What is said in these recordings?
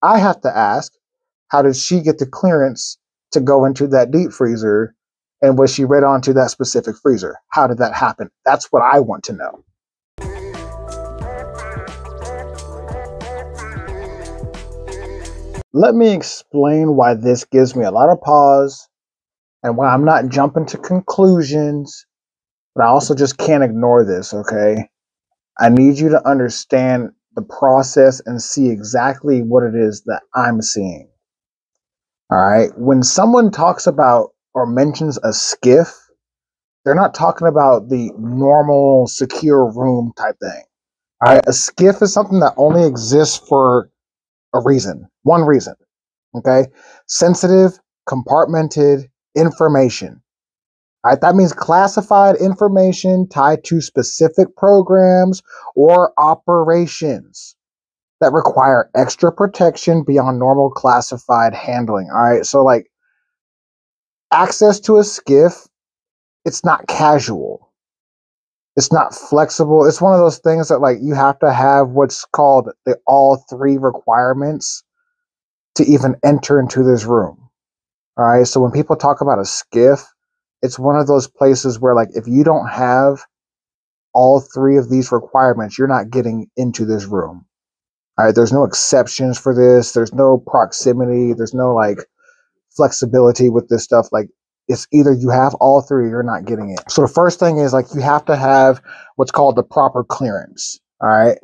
I have to ask, how did she get the clearance to go into that deep freezer? And was she read onto that specific freezer? How did that happen? That's what I want to know. Let me explain why this gives me a lot of pause and why I'm not jumping to conclusions, but I also just can't ignore this, okay? I need you to understand the process and see exactly what it is that I'm seeing. All right. When someone talks about or mentions a skiff, they're not talking about the normal secure room type thing. All right. A skiff is something that only exists for a reason, one reason. Okay. Sensitive, compartmented information. All right. That means classified information tied to specific programs or operations that require extra protection beyond normal classified handling. All right. So, like, access to a skiff, it's not casual. It's not flexible. It's one of those things that, like, you have to have what's called the all three requirements to even enter into this room. All right. So when people talk about a skiff, it's one of those places where, like, if you don't have all three of these requirements, you're not getting into this room. All right, there's no exceptions for this. There's no proximity. There's no, like, flexibility with this stuff. Like, it's either you have all three or you're not getting it. So the first thing is, like, you have to have what's called the proper clearance. All right.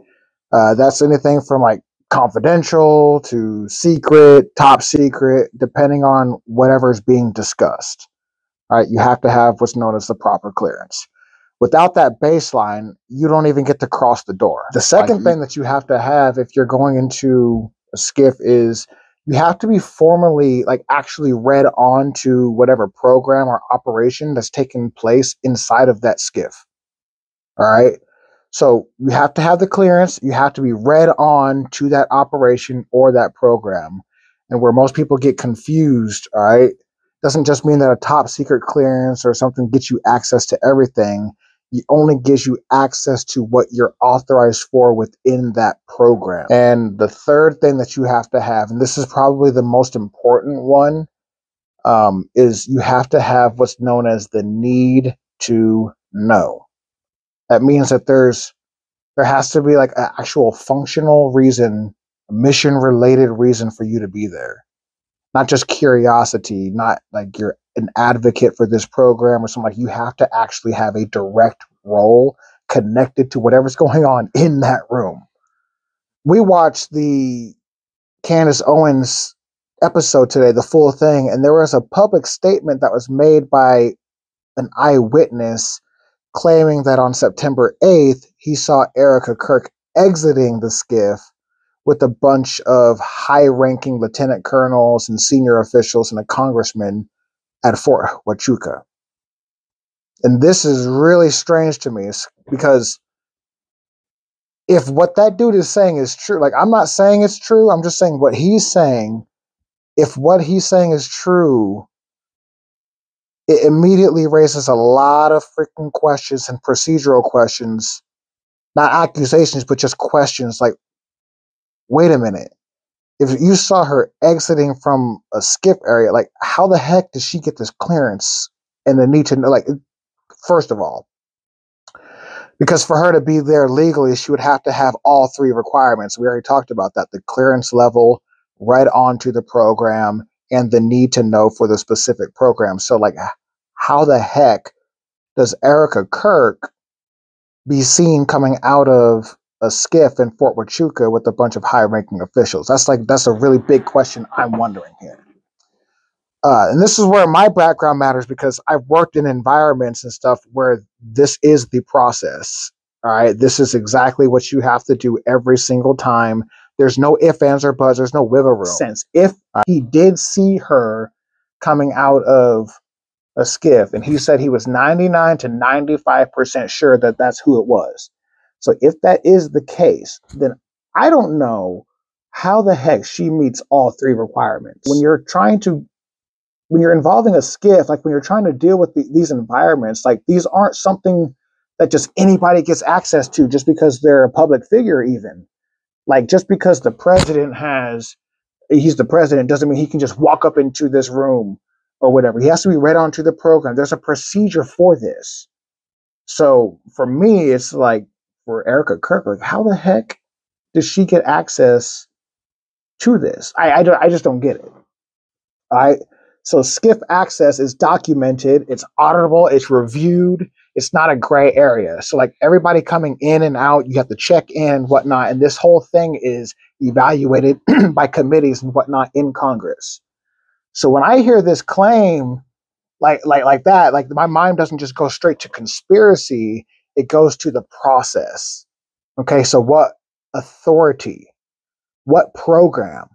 That's anything from, like, confidential to secret, top secret, depending on whatever's being discussed. All right. You have to have what's known as the proper clearance. Without that baseline, you don't even get to cross the door. The second thing that you have to have if you're going into a skiff is you have to be formally, like, actually read on to whatever program or operation that's taking place inside of that skiff. All right. So you have to have the clearance. You have to be read on to that operation or that program. And where most people get confused, all right, doesn't just mean that a top secret clearance or something gets you access to everything. It only gives you access to what you're authorized for within that program. And the third thing that you have to have, and this is probably the most important one, is you have to have what's known as the need to know. That means that there has to be, like, an actual functional reason, a mission-related reason for you to be there. Not just curiosity, not like you're an advocate for this program or something. Like, you have to actually have a direct role connected to whatever's going on in that room. We watched the Candace Owens episode today, the full thing, and there was a public statement that was made by an eyewitness claiming that on September 8th, he saw Erika Kirk exiting the skiff with a bunch of high-ranking lieutenant colonels and senior officials and a congressman at Fort Huachuca. And this is really strange to me because if what that dude is saying is true, like, I'm not saying it's true, I'm just saying what he's saying. If what he's saying is true, it immediately raises a lot of freaking questions and procedural questions, not accusations, but just questions like, wait a minute. If you saw her exiting from a skiff area, like, how the heck did she get this clearance and the need to know? Like, first of all, because for her to be there legally, she would have to have all three requirements. We already talked about that: the clearance level, right onto the program, and the need to know for the specific program. So, like, how the heck does Erika Kirk be seen coming out of a skiff in Fort Huachuca with a bunch of high-ranking officials? That's a really big question I'm wondering here. And this is where my background matters, because I've worked in environments and stuff where this is the process. All right, this is exactly what you have to do every single time. There's no ifs, ands, or buts. There's no wiggle room. Since if he did see her coming out of a skiff, and he said he was 99 to 95% sure that that's who it was. So if that is the case, then I don't know how the heck she meets all three requirements. When you're involving a skiff, like when you're trying to deal with these environments, like, these aren't something that just anybody gets access to just because they're a public figure even. Like, just because the president has he's the president doesn't mean he can just walk up into this room or whatever. He has to be read onto the program. There's a procedure for this. So for me, it's like for Erika Kirk, like how the heck does she get access to this? I just don't get it. So skiff access is documented, it's auditable, it's reviewed, it's not a gray area. So like everybody coming in and out, you have to check in and whatnot, and this whole thing is evaluated by committees and whatnot in Congress. So when I hear this claim like that, like my mind doesn't just go straight to conspiracy, it goes to the process. Okay, so what authority, what program,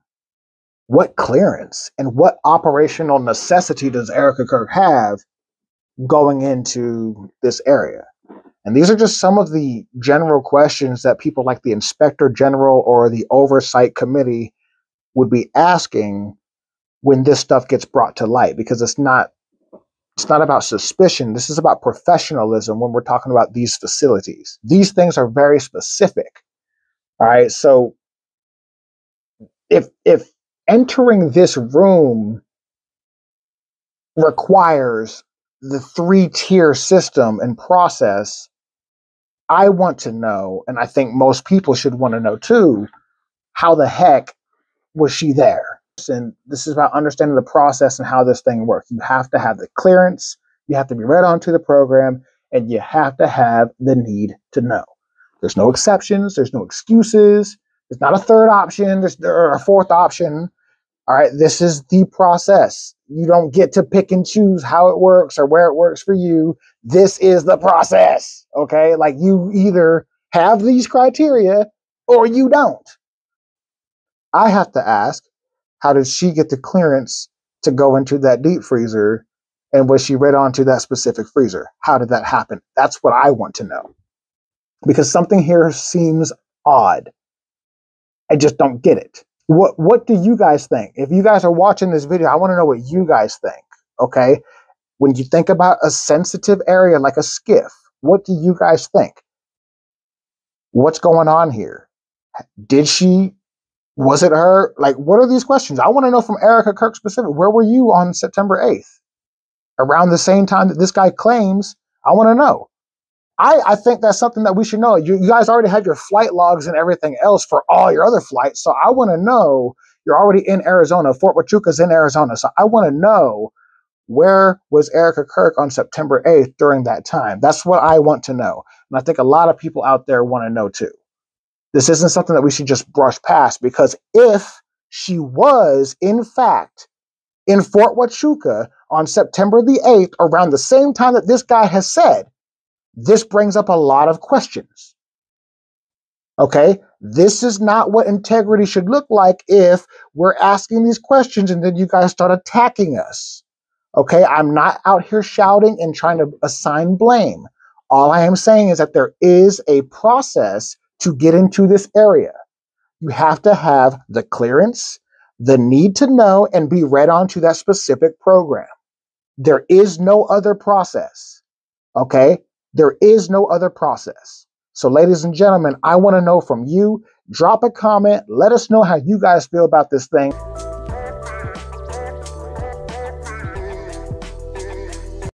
what clearance, and what operational necessity does Erika Kirk have going into this area? And these are just some of the general questions that people like the Inspector General or the Oversight Committee would be asking when this stuff gets brought to light, because it's not about suspicion. This is about professionalism when we're talking about these facilities. These things are very specific. All right. So if entering this room requires the 3-tier system and process, I want to know, and I think most people should want to know too, how the heck was she there? And this is about understanding the process and how this thing works. You have to have the clearance, you have to be read onto the program, and you have to have the need to know. There's no exceptions, there's no excuses, there's not a third option, or a fourth option. All right, this is the process. You don't get to pick and choose how it works or where it works for you. This is the process, okay? Like you either have these criteria or you don't. I have to ask, how did she get the clearance to go into that deep freezer, and was she read onto that specific freezer? How did that happen? That's what I want to know, because something here seems odd. I just don't get it. What do you guys think? If you guys are watching this video, I want to know what you guys think, okay? When you think about a sensitive area like a skiff, what do you guys think? What's going on here? Was it her? Like, what are these questions? I want to know from Erika Kirk specifically. Where were you on September 8th? Around the same time that this guy claims, I want to know. I think that's something that we should know. You guys already have your flight logs and everything else for all your other flights. So I want to know, you're already in Arizona. Fort Huachuca is in Arizona. So I want to know, where was Erika Kirk on September 8th during that time? That's what I want to know. And I think a lot of people out there want to know too. This isn't something that we should just brush past, because if she was, in fact, in Fort Huachuca on September the 8th, around the same time that this guy has said, this brings up a lot of questions. Okay? This is not what integrity should look like if we're asking these questions and then you guys start attacking us. Okay? I'm not out here shouting and trying to assign blame. All I am saying is that there is a process to get into this area. You have to have the clearance, the need to know, and be read onto that specific program. There is no other process. Okay? There is no other process. So ladies and gentlemen, I want to know from you. Drop a comment. Let us know how you guys feel about this thing.